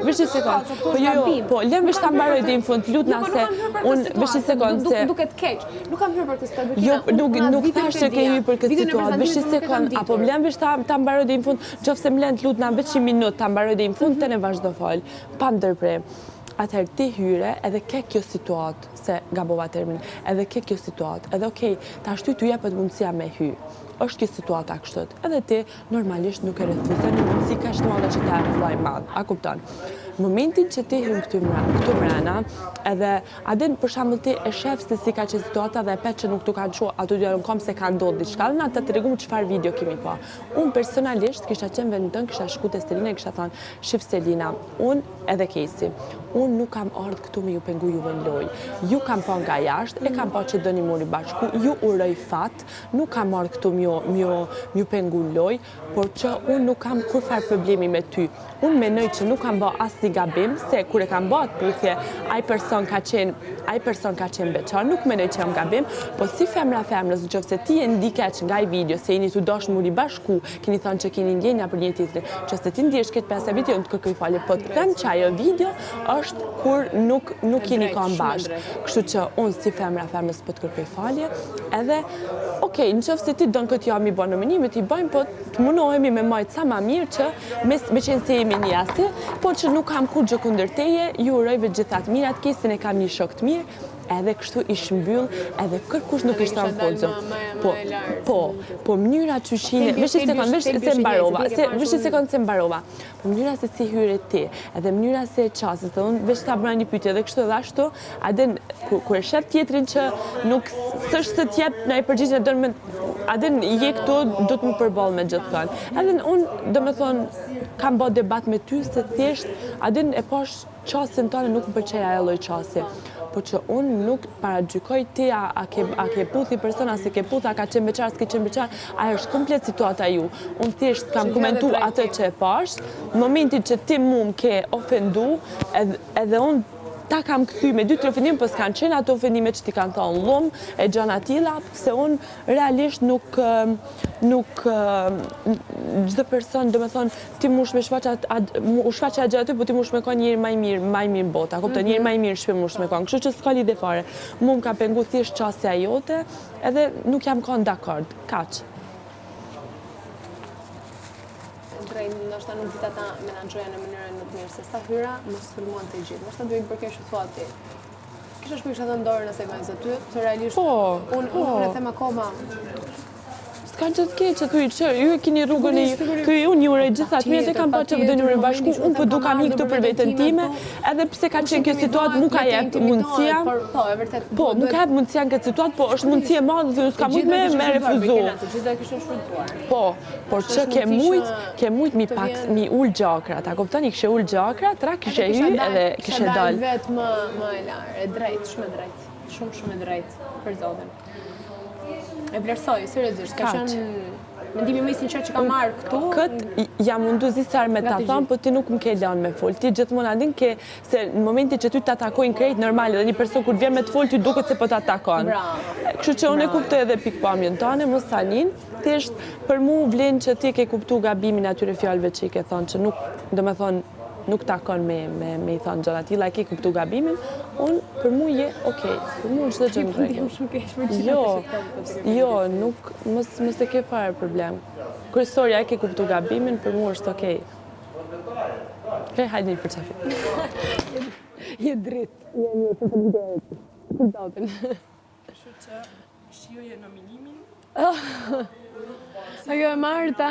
vesh një sekond. Po jo, po lëm vesh ta mbaroj deri në fund, lutna se unë vesh një sekond se duket keq. Nuk kam hyrë për këtë situatë. Jo, nuk thash se ke hyrë për këtë situatë. Vesh një sekond, apo lëm vesh ta mbaroj deri në fund, nëse më lën lutna veç një minutë ta mbaroj deri në fund, te ne vazhdo fal. Pa ndërprer. Atëherë ti hyre edhe ke kjo situatë, se gabova termin, edhe ke kjo situatë, edhe okej, tash ty t'u jepet mundësia me hy. Është kjo situata kështu. Edhe ti normalisht nuk e refuzon një mundësi kaq të madhe që ta vllai madh. A kupton? Momentin që ti hyn këtu mbrana, edhe a den për shembull ti e shef se si ka qenë situata dhe e pet që nuk tu kanë çu ato dy kom se ka ndodhur diçka, dhe na të tregum çfarë video kemi pa. Unë personalisht kisha qenë vendin tënd, kisha shku te Stelina e kisha thënë, "Shif Stelina, unë edhe Kesi, unë nuk kam ardhur këtu me ju pengu juve në lojë. Ju kam pa nga jashtë, e kam pa që dëni mori bashku, ju uroj fat, nuk kam ardhur këtu m'ju pengu në lojë, por që unë nuk kam kurfar problemi me ty. Unë menoj që nuk kam bë asnjë gabim, se kur e kam bë atë puthje, ai person ka qenë beqar, nuk menoj që jam gabim, po si femrës, nëse ti e ndikeq nga ai video se jeni të dosh muri bashku, keni thënë që keni ndjenja për një tjetrin, nëse ti ndihesh këtë pesë vite, unë të kërkoj falje, po të them që ajo video është kur nuk jeni kanë bashkë. Kështu që unë si femrës po të kërkoj falje, edhe okej, nëse ti don këtë jam i bën në minimin, ti bëjmë, po të mundohemi me majtë sa më mirë që me qenë se jemi një asi, po që nuk kam kur gjë kundër teje, ju urojve gjithat mirat, Kesin e kam një shok të mirë, edhe kështu i shmbyll, edhe kërkush nuk ishte në podzë. Po mënyra që shine, vesh një sekond se mbarova, po mënyra se si hyre ti, edhe mënyra se qasës, dhe unë vesh ta bëra një pyetje, edhe kështu edhe ashtu, aden, kur e shef tjetrin që nuk s'është të tjep në i përgjigje në dërmë, aden je këtu, do të më përball me gjithë thënë. Edhe unë, do me thonë, kam bë debat me ty, se thjesht, aden e posh qasën tonë nuk më pëlqeja e lloj qasje. Po që unë nuk paragjykoj ti a ke puthi persona, se ke puth, a ka qenë beqar, s'ke qenë beqar, ajo është komplet situata ju. Unë thjesht kam komentu atë që e pash, në momentin që ti mu më ke ofendu, edhe unë ta kam këthy me 2-3 ofendim, për s'kanë qenë ato ofendime që ti kanë thonë lumë, e gjana tila, se unë realisht nuk gjithë person, do me thonë, ti mush me shfaqe atë aty, po ti mush me ka njëri maj mirë në bota, kupton, njëri maj mirë shpe mush me ka, kështu që s'ka lidhje fare. Mu më ka pengu thjesht qasja jote, edhe nuk jam kanë dakord, kaq. Drejt, ndoshta nuk ditë ata menaxhoja në mënyrën më të mirë, se sa hyra mos sulmuan të gjithë. Ndoshta duhet përkesh u thua ti. Kisha shpikë që të ndorë në sekvencë aty, se realisht unë e them akoma. S'ka që të keqë të që ju e kini rrugën e ju, unë ju uroj gjithat mirë, se kam pa që vëdë njërë bashku, unë për duka mi këtu për vetën time, edhe pse ka qenë kjo situatë, nuk ka jetë mundësia, po, nuk ka jetë mundësia në këtë situatë, po, është mundësia madhë dhe s'ka mujtë me refuzu. Po, por që ke mujtë mi ullë gjakrat, a kuptoni, kështë ullë gjakrat, tra kështë hy edhe kështë dalë. Kështë dalë vetë më e larë, e drejtë, shumë e drejtë, për zotin. E vlerësoj, seriozisht, ka qenë mendimi më i sinqert që kam marrë këtu. Këtë jam mundu zisar me ta thonë, po ti nuk më ke lënë me fol. Ti gjithmonë adin ke se në momentin që ty t'atakojnë krejt normale dhe një person kur vjen me të fol, ty duket se po t'atakon. Kështu që unë e kuptoj edhe pikpamjen tane, mos salin, thjesht për mu vlen që ti ke kuptu gabimin atyre fjalëve që i ke thonë, që nuk, do me thonë, nuk takon me i thonë gjëra tilla, e ke kuptu gabimin, unë për mu je okej, për mu çdo gjë në rregull. Jo, nuk, mos e ke fare problem. Kryesorja e ke kuptu gabimin, për mu është okej. Okej, hajde një përqafi. Je dritë. Je të faleminderit. Për zotin. Kështu që shijoje nominimin. Ajo e Marta.